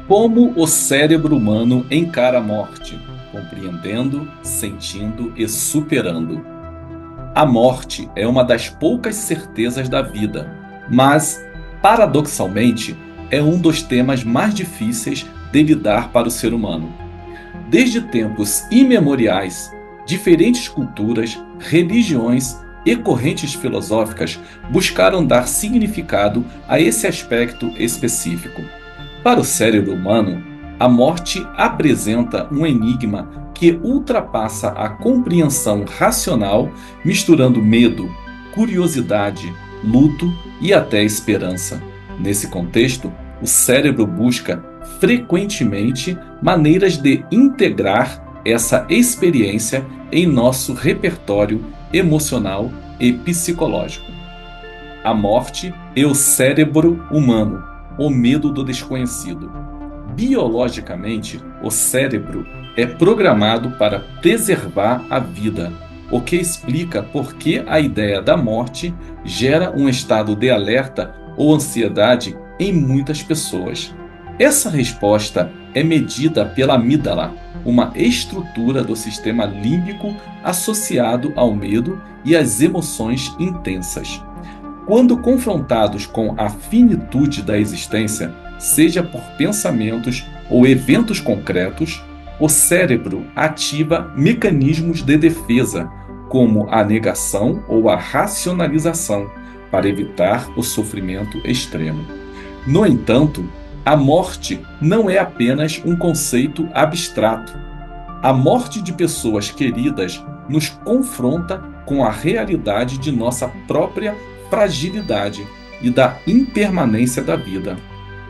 Como o cérebro humano encara a morte, compreendendo, sentindo e superando. A morte é uma das poucas certezas da vida, mas, paradoxalmente, é um dos temas mais difíceis de lidar para o ser humano. Desde tempos imemoriais, diferentes culturas, religiões e correntes filosóficas buscaram dar significado a esse aspecto específico. Para o cérebro humano, a morte apresenta um enigma que ultrapassa a compreensão racional, misturando medo, curiosidade, luto e até esperança. Nesse contexto, o cérebro busca frequentemente maneiras de integrar essa experiência em nosso repertório emocional e psicológico. A morte e o cérebro humano, o medo do desconhecido. Biologicamente, o cérebro é programado para preservar a vida, o que explica por que a ideia da morte gera um estado de alerta ou ansiedade em muitas pessoas. Essa resposta é medida pela amígdala, uma estrutura do sistema límbico associado ao medo e às emoções intensas. Quando confrontados com a finitude da existência, seja por pensamentos ou eventos concretos, o cérebro ativa mecanismos de defesa, como a negação ou a racionalização, para evitar o sofrimento extremo. No entanto, a morte não é apenas um conceito abstrato. A morte de pessoas queridas nos confronta com a realidade de nossa própria fragilidade e da impermanência da vida.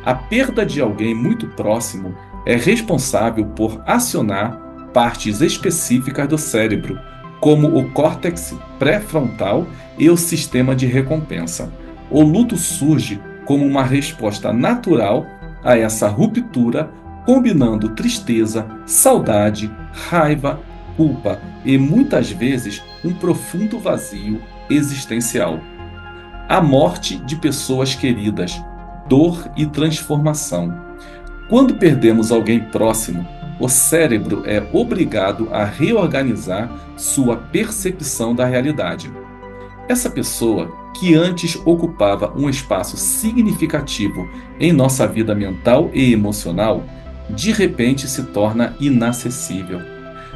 A perda de alguém muito próximo é responsável por acionar partes específicas do cérebro, como o córtex pré-frontal e o sistema de recompensa. O luto surge como uma resposta natural a essa ruptura, combinando tristeza, saudade, raiva, culpa e muitas vezes um profundo vazio existencial. A morte de pessoas queridas, dor e transformação. Quando perdemos alguém próximo, o cérebro é obrigado a reorganizar sua percepção da realidade. Essa pessoa, que antes ocupava um espaço significativo em nossa vida mental e emocional, de repente se torna inacessível.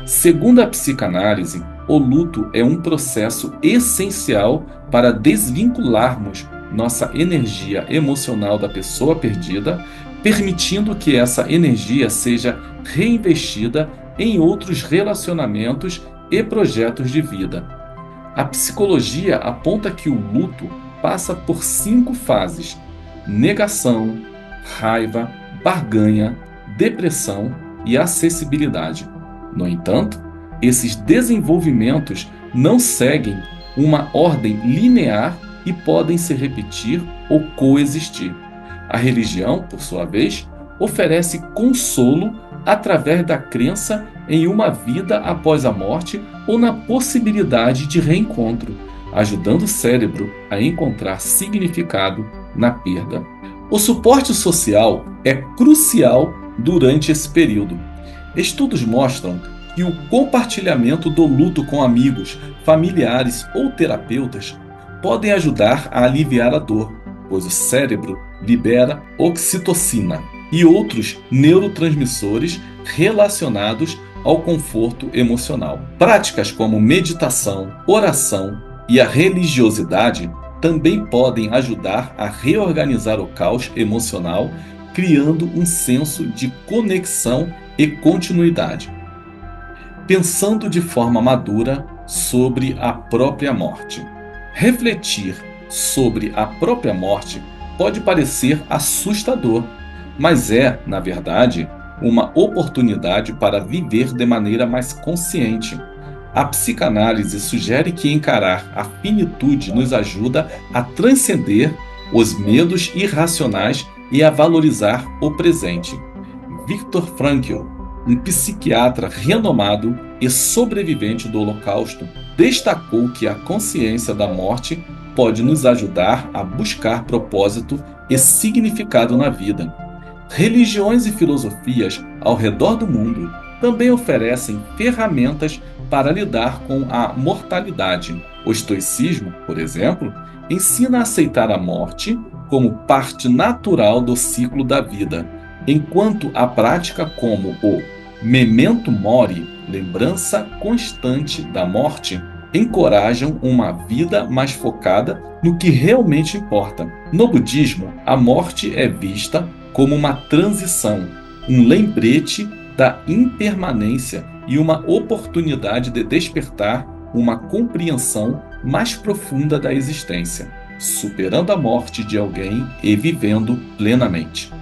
Segundo a psicanálise, o luto é um processo essencial para desvincularmos nossa energia emocional da pessoa perdida, permitindo que essa energia seja reinvestida em outros relacionamentos e projetos de vida. A psicologia aponta que o luto passa por 5 fases: negação, raiva, barganha, depressão e acessibilidade. No entanto, esses desenvolvimentos não seguem uma ordem linear e podem se repetir ou coexistir. A religião, por sua vez, oferece consolo através da crença em uma vida após a morte ou na possibilidade de reencontro, ajudando o cérebro a encontrar significado na perda. O suporte social é crucial durante esse período. Estudos mostram que o compartilhamento do luto com amigos, familiares ou terapeutas podem ajudar a aliviar a dor, pois o cérebro libera oxitocina e outros neurotransmissores relacionados ao conforto emocional. Práticas como meditação, oração e a religiosidade também podem ajudar a reorganizar o caos emocional, criando um senso de conexão e continuidade. Pensando de forma madura sobre a própria morte. Refletir sobre a própria morte pode parecer assustador, mas é, na verdade, uma oportunidade para viver de maneira mais consciente. A psicanálise sugere que encarar a finitude nos ajuda a transcender os medos irracionais e a valorizar o presente. Viktor Frankl, um psiquiatra renomado e sobrevivente do Holocausto, destacou que a consciência da morte pode nos ajudar a buscar propósito e significado na vida. Religiões e filosofias ao redor do mundo também oferecem ferramentas para lidar com a mortalidade. O estoicismo, por exemplo, ensina a aceitar a morte como parte natural do ciclo da vida, enquanto a prática como o memento mori, lembrança constante da morte, encorajam uma vida mais focada no que realmente importa. No budismo, a morte é vista como uma transição, um lembrete da impermanência e uma oportunidade de despertar uma compreensão mais profunda da existência, superando a morte de alguém e vivendo plenamente.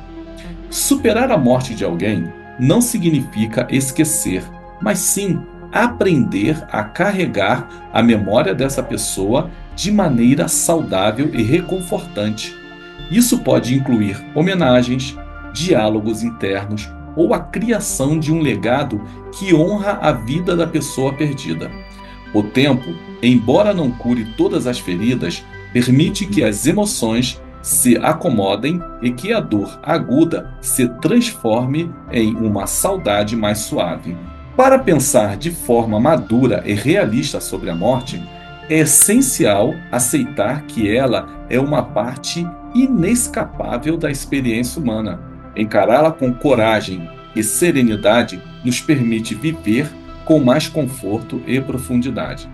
Superar a morte de alguém não significa esquecer, mas sim aprender a carregar a memória dessa pessoa de maneira saudável e reconfortante. Isso pode incluir homenagens, diálogos internos ou a criação de um legado que honra a vida da pessoa perdida. O tempo, embora não cure todas as feridas, permite que as emoções se acomodem e que a dor aguda se transforme em uma saudade mais suave. Para pensar de forma madura e realista sobre a morte, é essencial aceitar que ela é uma parte inescapável da experiência humana. Encará-la com coragem e serenidade nos permite viver com mais conforto e profundidade.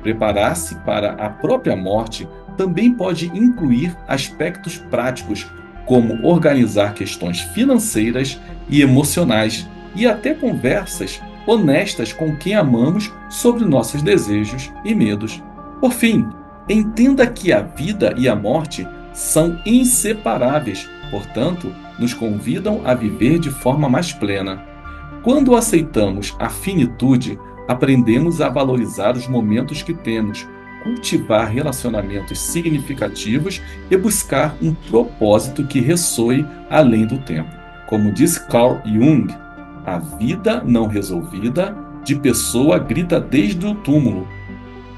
Preparar-se para a própria morte também pode incluir aspectos práticos, como organizar questões financeiras e emocionais, e até conversas honestas com quem amamos sobre nossos desejos e medos. Por fim, entenda que a vida e a morte são inseparáveis, portanto, nos convidam a viver de forma mais plena. Quando aceitamos a finitude, aprendemos a valorizar os momentos que temos, cultivar relacionamentos significativos e buscar um propósito que ressoe além do tempo. Como disse Carl Jung, a vida não resolvida de pessoa grita desde o túmulo.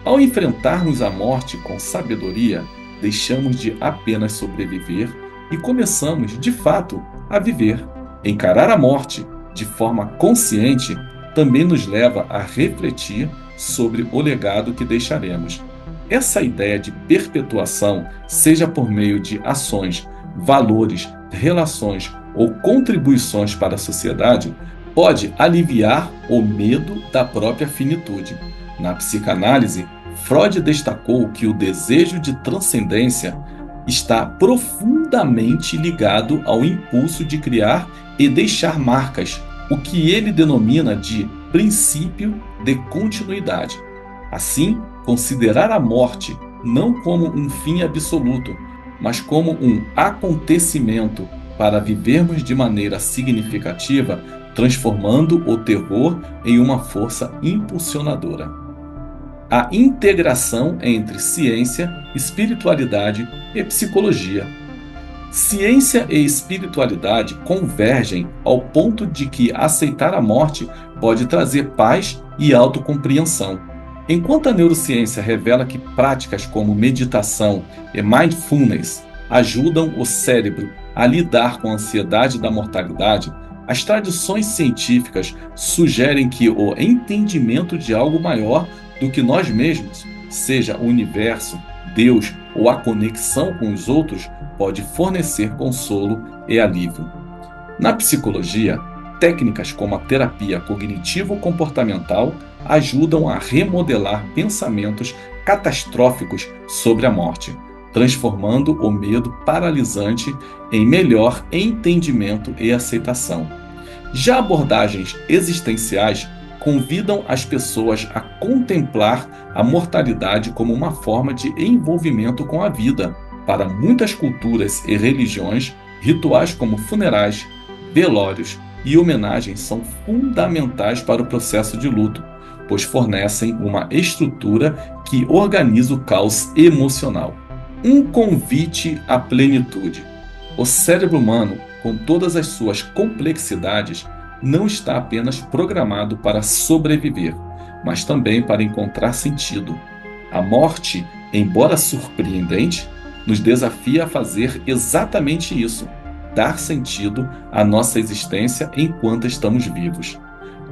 Ao enfrentarmos a morte com sabedoria, deixamos de apenas sobreviver e começamos, de fato, a viver. Encarar a morte de forma consciente também nos leva a refletir sobre o legado que deixaremos. Essa ideia de perpetuação, seja por meio de ações, valores, relações ou contribuições para a sociedade, pode aliviar o medo da própria finitude. Na psicanálise, Freud destacou que o desejo de transcendência está profundamente ligado ao impulso de criar e deixar marcas, o que ele denomina de princípio de continuidade. Assim, considerar a morte não como um fim absoluto, mas como um acontecimento para vivermos de maneira significativa, transformando o terror em uma força impulsionadora. A integração entre ciência, espiritualidade e psicologia. Ciência e espiritualidade convergem ao ponto de que aceitar a morte pode trazer paz e autocompreensão. Enquanto a neurociência revela que práticas como meditação e mindfulness ajudam o cérebro a lidar com a ansiedade da mortalidade, as tradições científicas sugerem que o entendimento de algo maior do que nós mesmos, seja o universo, Deus ou a conexão com os outros, pode fornecer consolo e alívio. Na psicologia, técnicas como a terapia cognitivo-comportamental ajudam a remodelar pensamentos catastróficos sobre a morte, transformando o medo paralisante em melhor entendimento e aceitação. Já abordagens existenciais convidam as pessoas a contemplar a mortalidade como uma forma de envolvimento com a vida. Para muitas culturas e religiões, rituais como funerais, velórios e homenagens são fundamentais para o processo de luto, pois fornecem uma estrutura que organiza o caos emocional. Um convite à plenitude. O cérebro humano, com todas as suas complexidades, não está apenas programado para sobreviver, mas também para encontrar sentido. A morte, embora surpreendente, nos desafia a fazer exatamente isso. dar sentido à nossa existência enquanto estamos vivos.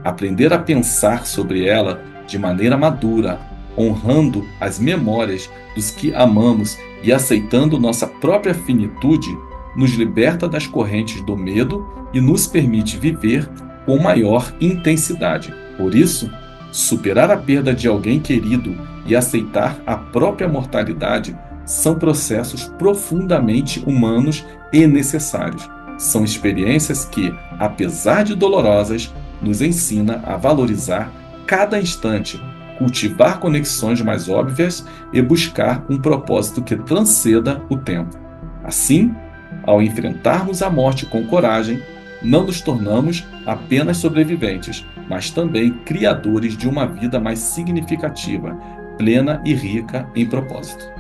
Aprender a pensar sobre ela de maneira madura, honrando as memórias dos que amamos e aceitando nossa própria finitude, nos liberta das correntes do medo e nos permite viver com maior intensidade. Por isso, superar a perda de alguém querido e aceitar a própria mortalidade são processos profundamente humanos e necessários. São experiências que, apesar de dolorosas, nos ensina a valorizar cada instante, cultivar conexões mais óbvias e buscar um propósito que transcenda o tempo. Assim, ao enfrentarmos a morte com coragem, não nos tornamos apenas sobreviventes, mas também criadores de uma vida mais significativa, plena e rica em propósito.